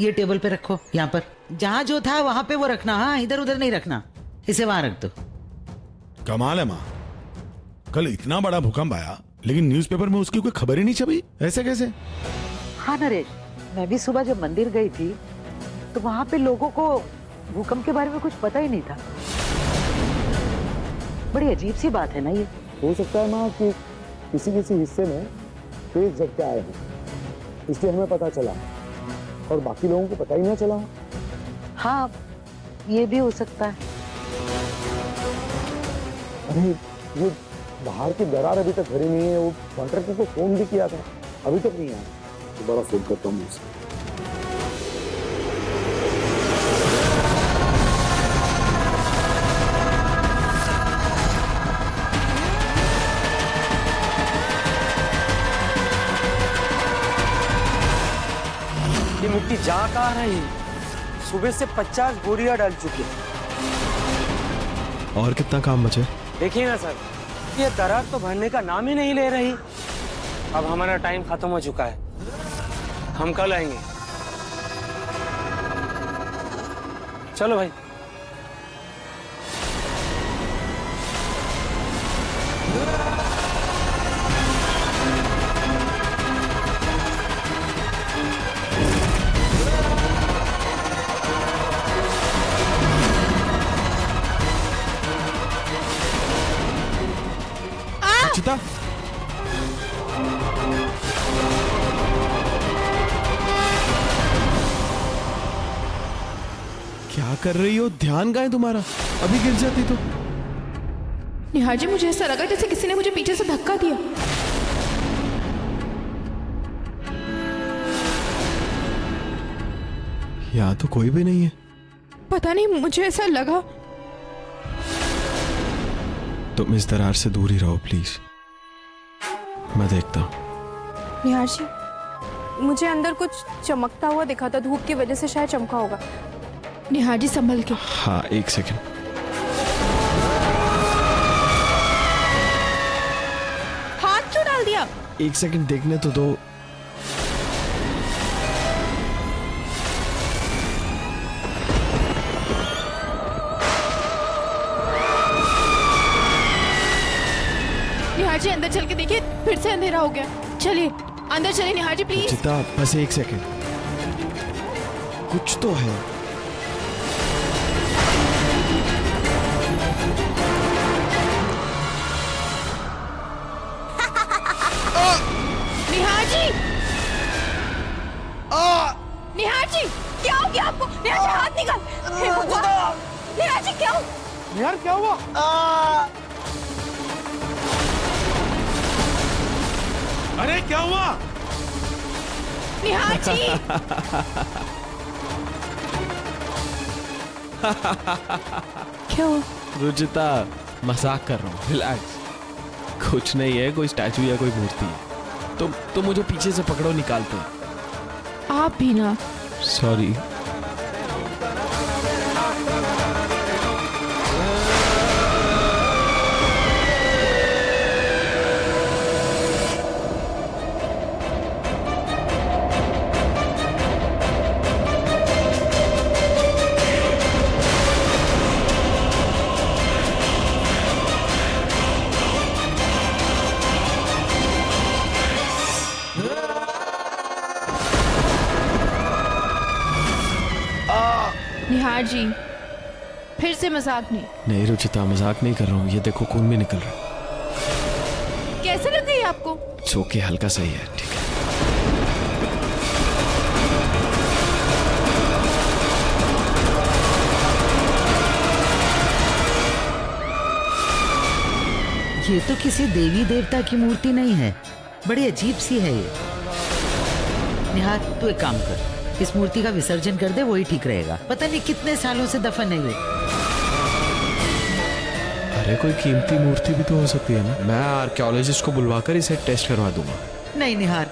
ये टेबल पे रखो, यहाँ पर जहाँ जो था वहां पे वो रखना। हाँ, इधर उधर नहीं रखना, इसे वहां रख दो। कमाल है माँ, कल इतना बड़ा भूकंप आया लेकिन न्यूज़पेपर में उसकी कोई खबर ही नहीं छपी, ऐसे कैसे? हाँ नरेश, मैं भी सुबह जब मंदिर गई थी तो वहां पे लोगों को भूकंप के बारे में कुछ पता ही नहीं था। बड़ी अजीब सी बात है ना ये। हो सकता है माँ कि किसी किसी हिस्से में तेज झटके आए हैं, इसलिए हमें पता चला और बाकी लोगों को पता ही नहीं चला। हाँ, ये भी हो सकता है। अरे ये बाहर की दरार अभी तक भरी नहीं है, वो कॉन्ट्रैक्टर को फोन भी किया था, अभी तक नहीं आया। दोबारा फोन करता हूँ उसे। ये मिट्टी जा कहाँ रही? सुबह से 50 बोरियां डाल चुके। और कितना काम बचे? देखिए ना सर, ये दरार तो भरने का नाम ही नहीं ले रही। अब हमारा टाइम खत्म हो चुका है, हम कल आएंगे। चलो भाई। चिता, क्या कर रही हो? ध्यान कहाँ है तुम्हारा? अभी गिर जाती तो। निहार जी, मुझे ऐसा लगा जैसे किसी ने मुझे पीछे से धक्का दिया। यहाँ तो कोई भी नहीं है। पता नहीं, मुझे ऐसा लगा। तुम इस दरार से दूर ही रहो प्लीज, मैं देखता हूँ। निहार जी, मुझे अंदर कुछ चमकता हुआ दिखा था, धूप की वजह से शायद चमका होगा। निहार जी संभल के। हाँ, एक सेकंड। हाथ क्यों डाल दिया? एक सेकंड देखने तो दो। निहार जी अंदर चल के देखिए, फिर से अंधेरा हो गया। चलिए अंदर चलिए निहार जी प्लीज। चिता, बस एक सेकंड, कुछ तो है। निहार जी, निहार जी क्या हो गया आपको? निहार जी हाथ निकाल। हे भगवान, निहार जी क्या हो? यार क्या हुआ? अरे क्या हुआ? निहार जी क्या हुआ? रुचिता, मजाक कर रहा हूँ, रिलैक्स। कुछ नहीं है, कोई स्टैचू या कोई मूर्ति है। तुम मुझे पीछे से पकड़ो, निकालते हैं। आप भी ना। सॉरी। निहार जी फिर से मजाक नहीं। नहीं रुचिता, मजाक नहीं कर रहा हूँ। ये देखो, खून भी निकल रहा है। कैसे लग गई आपको? चोके हल्का सही है, ठीक है। ये तो किसी देवी देवता की मूर्ति नहीं है, बड़ी अजीब सी है ये। निहार, तू एक काम कर, इस मूर्ति का विसर्जन कर दे, वही ठीक रहेगा। पता नहीं कितने सालों से दफन है ये। अरे कोई कीमती मूर्ति भी तो हो सकती है ना। मैं आर्कियोलॉजिस्ट को बुलवाकर इसे टेस्ट करवा दूंगा। नहीं निहार,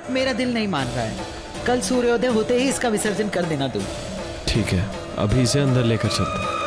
मेरा दिल नहीं मान रहा है। कल सूर्योदय होते ही इसका विसर्जन कर देना तू। ठीक है, अभी इसे अंदर लेकर चलते हैं।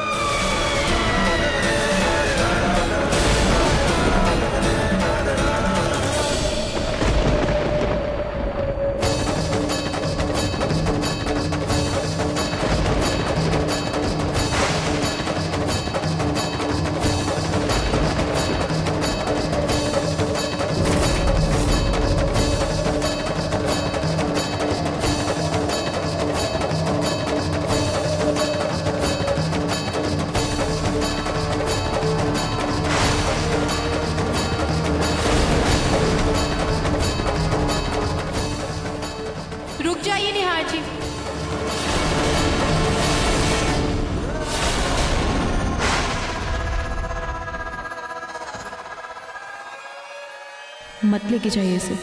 मत लेके जाइए इसे।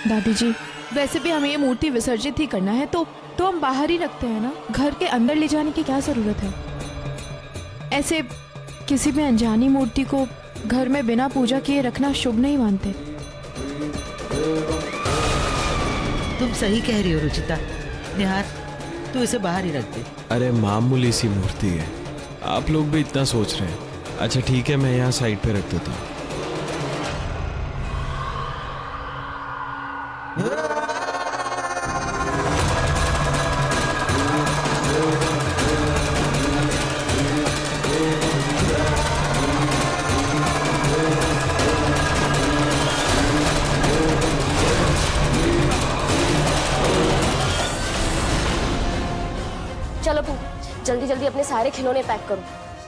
दादी जी, वैसे भी हमें ये मूर्ति विसर्जित ही करना है, तो हम बाहर ही रखते हैं ना, घर के अंदर ले जाने की क्या जरूरत है? ऐसे किसी भी अनजानी मूर्ति को घर में बिना पूजा किए रखना शुभ नहीं मानते। तुम सही कह रही हो रुचिता। निहार, तू इसे बाहर ही रख दे। अरे मामूली सी मूर्ति है, आप लोग भी इतना सोच रहे हैं। अच्छा ठीक है, मैं यहाँ साइड पे रख देता हूँ। चलो पू, जल्दी जल्दी अपने सारे खिलौने पैक करो।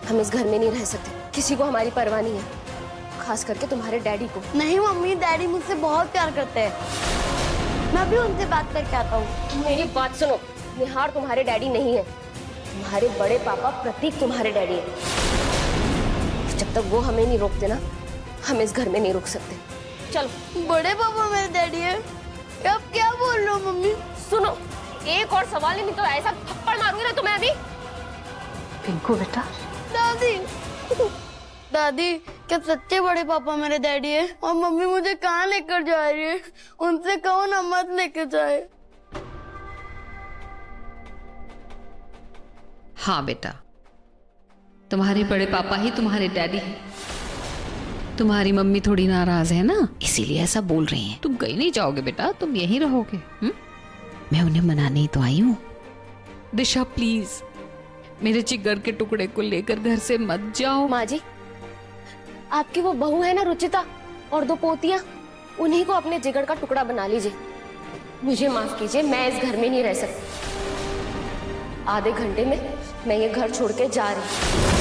हम इस घर में नहीं रह सकते, किसी को हमारी परवाह नहीं है, खास करके तुम्हारे डैडी को। नहीं मम्मी, डैडी मुझसे बहुत प्यार करते हैं। मैं भी उनसे बात करके आता हूँ। मेरी बात सुनो, निहार तुम्हारे डैडी नहीं है, तुम्हारे बड़े पापा प्रतीक तुम्हारे डैडी है। जब तक वो हमें नहीं रोकते ना, हम इस घर में नहीं रुक सकते। चलो। बड़े पापा मेरे डैडी है? अब क्या बोल रहे हो मम्मी? सुनो, एक और सवाल ही नहीं तो ऐसा थप्पड़ मारूंगी ना तुम्हें अभी। पिंकू बेटा। दादी, दादी, क्या सच्चे बड़े पापा मेरे डैडी है? और मम्मी मुझे कहाँ लेकर जा रही है? उनसे कहो ना मत लेकर जाए। हाँ बेटा, तुम्हारे बड़े पापा ही तुम्हारे डैडी हैं। तुम्हारी मम्मी थोड़ी नाराज है ना, इसीलिए ऐसा बोल रही हैं। तुम कहीं नहीं जाओगे बेटा, तुम यहीं रहोगे। मैं उन्हें मनाने ही तो आई हूँ। दिशा प्लीज, मेरे जिगर के टुकड़े को लेकर घर से मत जाओ। माँ जी, आपकी वो बहू है ना रुचिता, और 2 पोतियां, उन्हीं को अपने जिगर का टुकड़ा बना लीजिए। मुझे माफ कीजिए, मैं इस घर में नहीं रह सकती। आधे घंटे में मैं ये घर छोड़ के जा रही हूँ।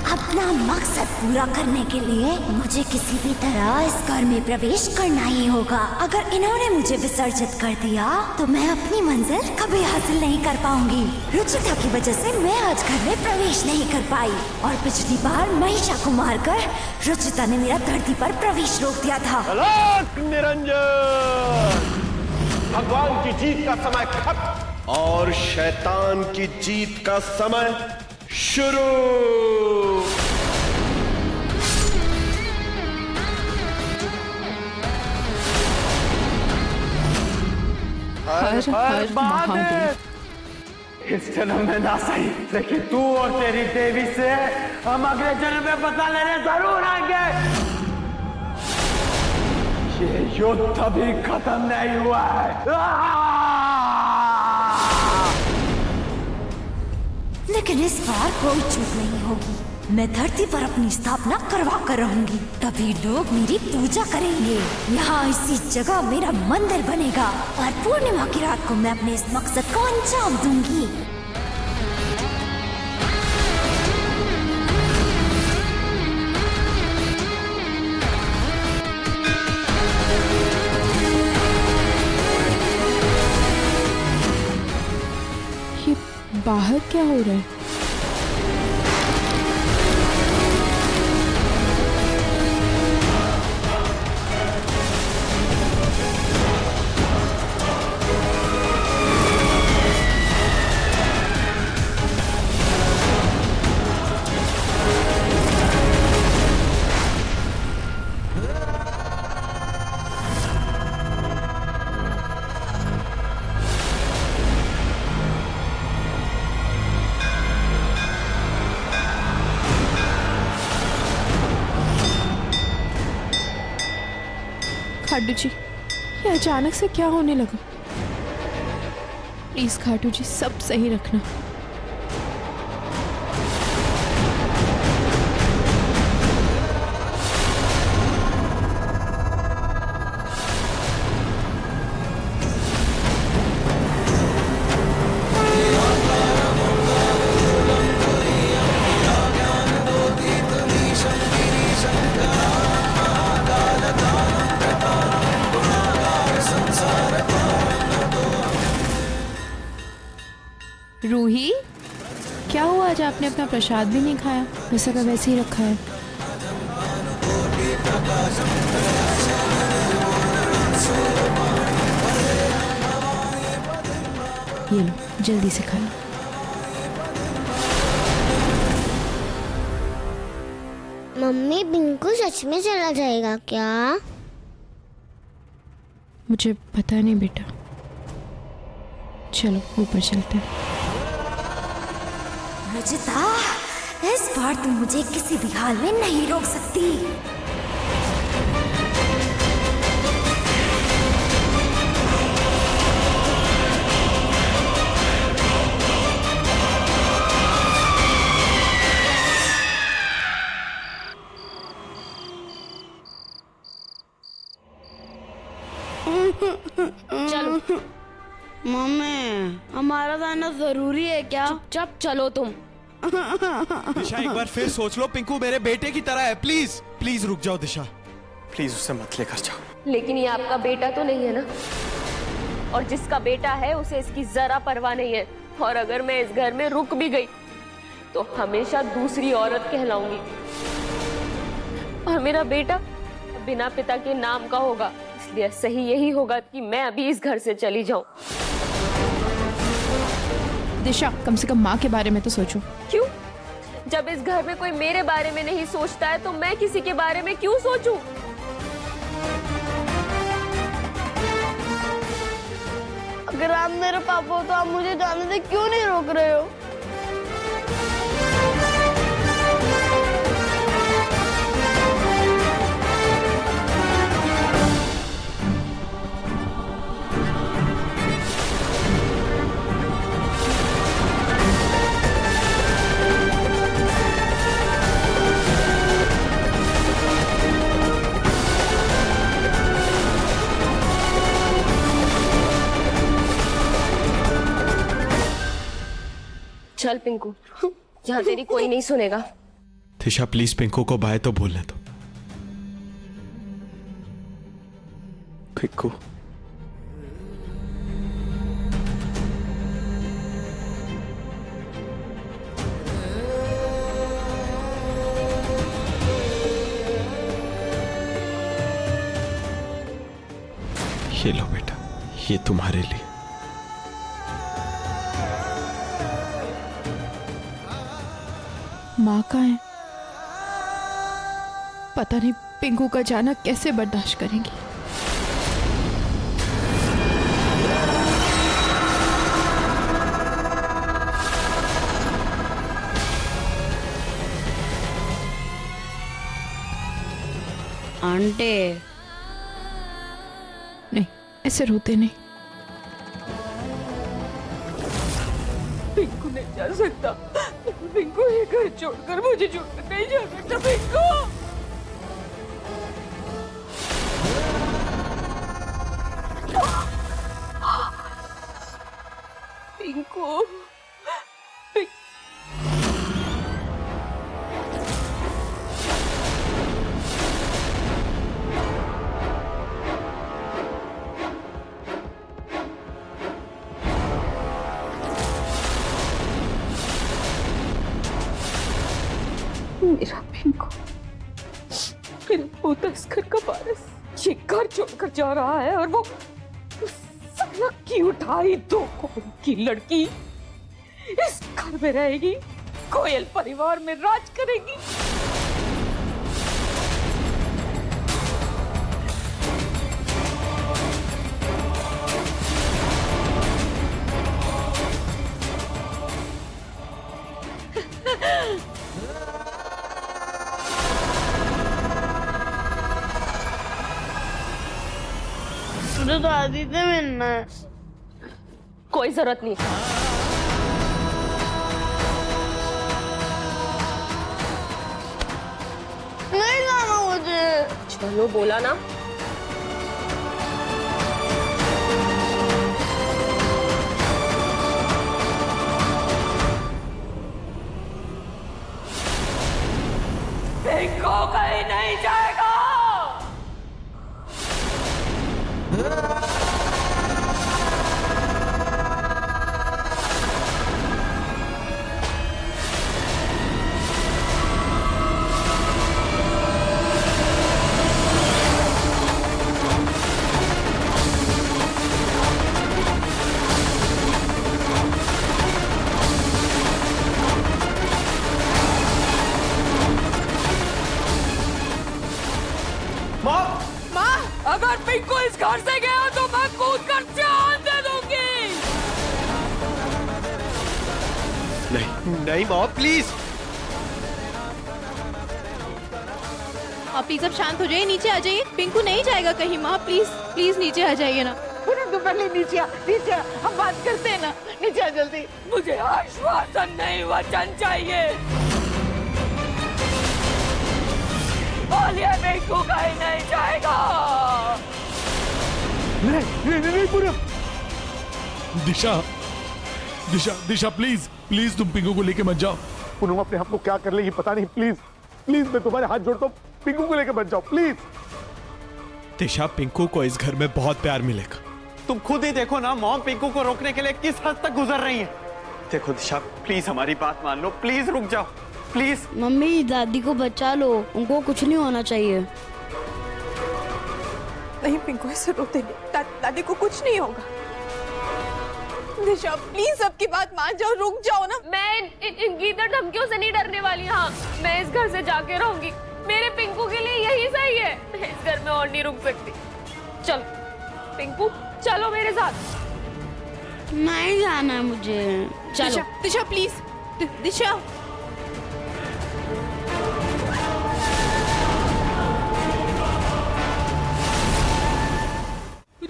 अपना मकसद पूरा करने के लिए मुझे किसी भी तरह इस घर में प्रवेश करना ही होगा। अगर इन्होंने मुझे विसर्जित कर दिया तो मैं अपनी मंजिल कभी हासिल नहीं कर पाऊंगी। रुचिता की वजह से मैं आज घर में प्रवेश नहीं कर पाई, और पिछली बार महिषा को मारकर रुचिता ने मेरा धरती पर प्रवेश रोक दिया था। निरंजन, भगवान की जीत का समय खत्म और शैतान की जीत का समय शुरू। हर हर महादेव। इस जन्म में ना सही, लेकिन तू और तेरी देवी से हम अगले जन्म में बदला लेने जरूर आएंगे। ये युद्ध अभी खत्म नहीं हुआ है। लेकिन इस बार कोई चूक नहीं होगी। मैं धरती पर अपनी स्थापना करवा कर रहूंगी, तभी लोग मेरी पूजा करेंगे। यहाँ इसी जगह मेरा मंदिर बनेगा और पूर्णिमा की रात को मैं अपने इस मकसद को अंजाम दूंगी। ये बाहर क्या हो रहा है? खाटू जी, ये अचानक से क्या होने लगा? प्लीज खाटू जी, सब सही रखना। आपने अपना प्रसाद भी नहीं खाया, वैसा का वैसे ही रखा है। ये लो, जल्दी से खाना। मम्मी, पिंकू सच में चला जाएगा क्या? मुझे पता नहीं बेटा, चलो ऊपर चलते हैं। रुचिता, इस बार तुम मुझे किसी भी हाल में नहीं रोक सकती। चलो। मम्मी, हमारा जाना जरूरी है क्या? चुपचाप चलो तुम। दिशा, एक बार फिर सोच लो, पिंकू मेरे बेटे की तरह है। प्लीज प्लीज रुक जाओ दिशा, प्लीज उसे मत लेकर जाओ। लेकिन ये आपका बेटा तो नहीं है ना, और जिसका बेटा है उसे इसकी जरा परवाह नहीं है। और अगर मैं इस घर में रुक भी गई तो हमेशा दूसरी औरत कहलाऊंगी, और मेरा बेटा बिना पिता के नाम का होगा। इसलिए सही यही होगा कि मैं अभी इस घर से चली जाऊं। दिशा, कम से कम माँ के बारे में तो सोचो। क्यों? जब इस घर में कोई मेरे बारे में नहीं सोचता है तो मैं किसी के बारे में क्यों सोचूं? अगर आप मेरे पापा हो तो आप मुझे जाने से क्यों नहीं रोक रहे हो? चल पिंकू, यहाँ तेरी कोई नहीं सुनेगा। दिशा प्लीज पिंकू को बाय तो बोलने दो। पिंकू, ये लो बेटा, ये तुम्हारे लिए। माँ कहाँ है? पता नहीं पिंकू का जाना कैसे बर्दाश्त करेंगी। आंटी, नहीं, ऐसे रोते नहीं। पिंकू नहीं जा सकता। पिंकू ये घर छोड़कर मुझे छोड़कर नहीं जा सकता। पिंकू, पिंकू, मेरा पिंकू, मेरा पोता इस घर का वारिस, ये घर छोड़कर जा रहा है और वो सपना की उठाई दो कौड़ी की लड़की इस घर में रहेगी, कोयल परिवार में राज करेगी। मुझे दादी से मिलना है। कोई जरूरत नहीं। नहीं जाना मुझे। चलो बोला ना। पिंकू कहीं नहीं जाएगा। पिंकू इस घर से गया तो मैं कूद कर जान दे दूंगी। नहीं नहीं माँ प्लीज। आप प्लीज अब शांत हो जाइए, नीचे आ जाइए। पिंकू नहीं जाएगा कहीं माँ, प्लीज प्लीज नीचे आ जाइए ना। पूनम तुम पहले नीचे आ, नीचे आ, हम बात करते हैं ना, नीचे आ जल्दी। मुझे आश्वासन नहीं वचन चाहिए। बोलिए पिंकू कहीं नहीं जाएगा। नहीं पूनम। दिशा दिशा दिशा प्लीज प्लीज तुम पिंकू को लेके मत जाओ। पूनम अपने आप को क्या कर लेगी पता नहीं, प्लीज प्लीज मैं तुम्हारे हाथ जोड़ता हूँ, पिंकू को लेके मत जाओ प्लीज। दिशा, पिंकू को इस घर में बहुत प्यार मिलेगा। तुम खुद ही देखो ना मॉम पिंकू को रोकने के लिए किस हद तक गुजर रही है। देखो दिशा प्लीज हमारी बात मान लो, प्लीज रुक जाओ प्लीज। मम्मी दादी को बचा लो, उनको कुछ नहीं होना चाहिए। नहीं पिंकू ऐसे रोते नहीं, दादी को कुछ नहीं होगा। दिशा प्लीज सबकी बात मान जाओ, रुक जाओ ना। मैं इनकी इधर धमकियों से नहीं डरने वाली। हाँ मैं इस घर से जाके रहूंगी, मेरे पिंकू के लिए यही सही है। मैं इस घर में और नहीं रुक सकती। चल पिंकू चलो मेरे साथ। नहीं जाना है मुझे, चलो। दिशा, दिशा प्लीज, दिशा।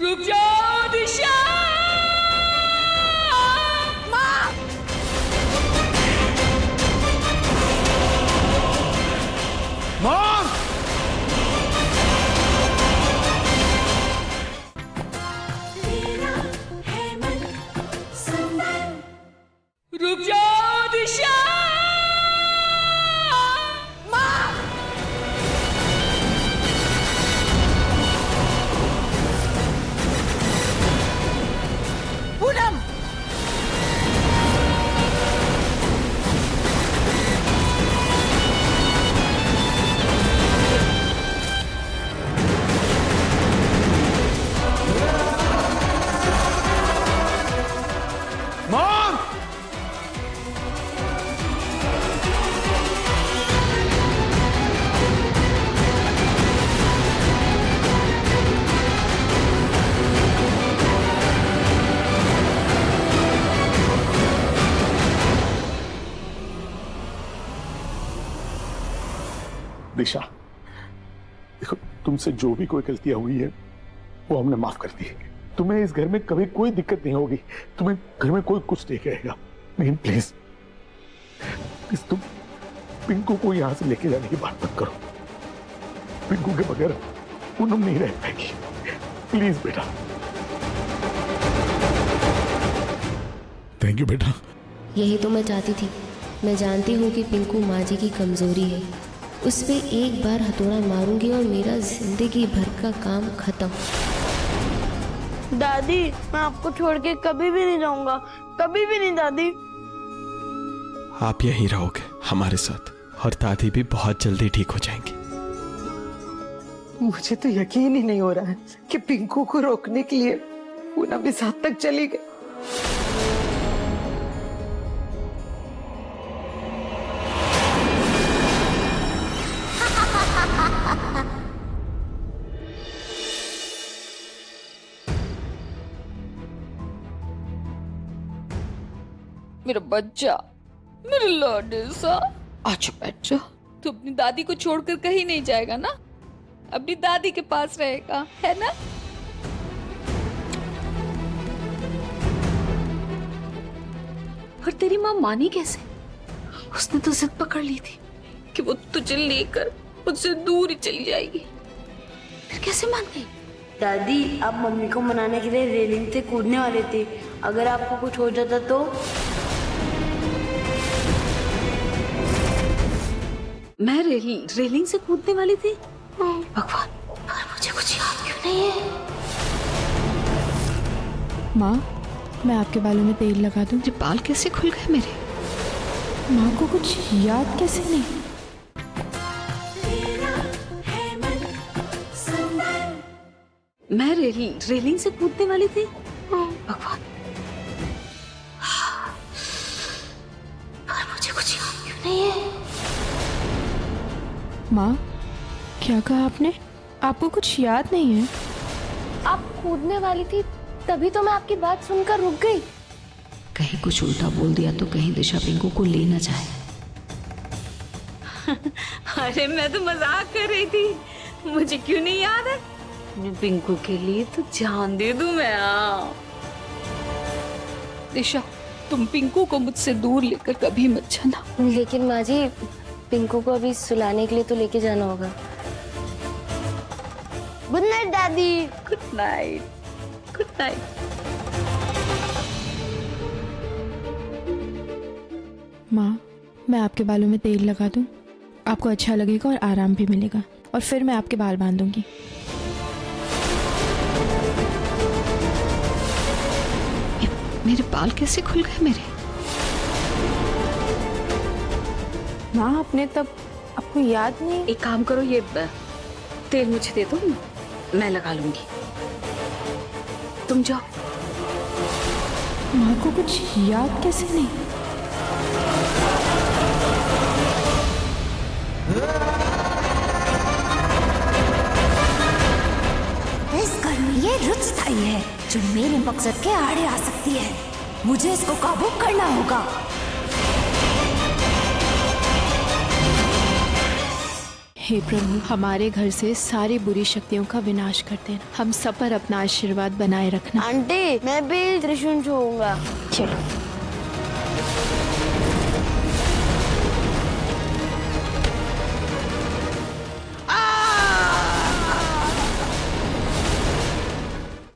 रुक जाओ दिशा। रुक जाओ दिशा। पूनम दिशा देखो, तुमसे जो भी कोई गलतियां हुई है वो हमने माफ कर दी है। तुम्हें इस घर में कभी कोई दिक्कत नहीं होगी, तुम्हें घर में कोई कुछ नहीं कहेगा। नहीं प्लीज प्लीज तुम पिंकू को यहां से लेके जाने की बात मत करो। पिंकू के बगैर पूनम नहीं रह पाएगी, प्लीज बेटा। थैंक यू बेटा। यही तो मैं चाहती थी। मैं जानती हूँ कि पिंकू माँ जी की कमजोरी है, उस पे एक बार हथौड़ा मारूंगी और मेरा जिंदगी भर का काम खत्म। दादी मैं आपको छोड़ के कभी भी नहीं जाऊंगा, कभी भी नहीं दादी। आप यहीं रहोगे हमारे साथ, और दादी भी बहुत जल्दी ठीक हो जाएंगी। मुझे तो यकीन ही नहीं हो रहा है कि पिंकू को रोकने के लिए पूनम इस हद तक चली गई। मेरा बच्चा, मेरा लाडू सा, अच्छा बैठ जा। तू अपनी दादी को छोड़कर कहीं नहीं जाएगा ना, अपनी दादी के पास रहेगा, है ना? और तेरी माँ मानी कैसे? उसने तो जिद पकड़ ली थी कि वो तुझे लेकर मुझसे दूर ही चली जाएगी, फिर कैसे मान गई? दादी आप मम्मी को मनाने के लिए रेलिंग से कूदने वाले थे, अगर आपको कुछ हो जाता तो? मैं रेलिंग से कूदने वाली थी? भगवान, पर मुझे कुछ याद क्यों नहीं है? माँ मैं आपके बालों में तेल लगा दूं? ये बाल कैसे खुल गए मेरे? माँ को कुछ याद कैसे नहीं? मैं रेलिंग से कूदने वाली थी? भगवान, पर मुझे कुछ याद क्यों नहीं है? माँ क्या कहा आपने? आपको कुछ याद नहीं है? कूदने वाली थी तभी तो मैं आपकी बात सुनकर रुक गई। कहीं कुछ उल्टा बोल दिया तो कहीं दिशा पिंकू को ले न जाए। अरे मैं तो मजाक कर रही थी, मुझे क्यों नहीं याद है? पिंकू के लिए तो जान दे दूं मैं। दिशा, तुम पिंकू को मुझसे दूर लेकर कभी मत जाना। लेकिन माँ जी, पिंकू को अभी सुलाने के लिए तो लेके जाना होगा। गुड नाइट दादी। Good night, good night. माँ, मैं आपके बालों में तेल लगा दूं, आपको अच्छा लगेगा और आराम भी मिलेगा, और फिर मैं आपके बाल बांधूंगी। मेरे बाल कैसे खुल गए मेरे? माँ, आपने तब आपको याद नहीं? एक काम करो, ये तेल मुझे दे दो, मैं लगा लूंगी। तुम जाओ। माँ को कुछ याद कैसे नहीं? इस घर में ये रुचिता ही है जो मेरे मकसद के आड़े आ सकती है। मुझे इसको काबू करना होगा। हे प्रभु, हमारे घर से सारी बुरी शक्तियों का विनाश कर देना। हम सब पर अपना आशीर्वाद बनाए रखना। आंटी, मैं भी त्रिशूल छूऊंगा। चलो।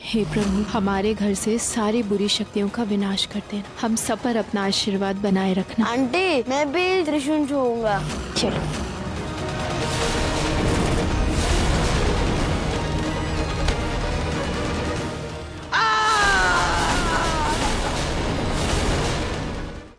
हे प्रभु, हमारे घर से सारी बुरी शक्तियों का विनाश कर देना। हम सब पर अपना आशीर्वाद बनाए रखना। आंटी, मैं भी त्रिशूल छूऊंगा। चलो।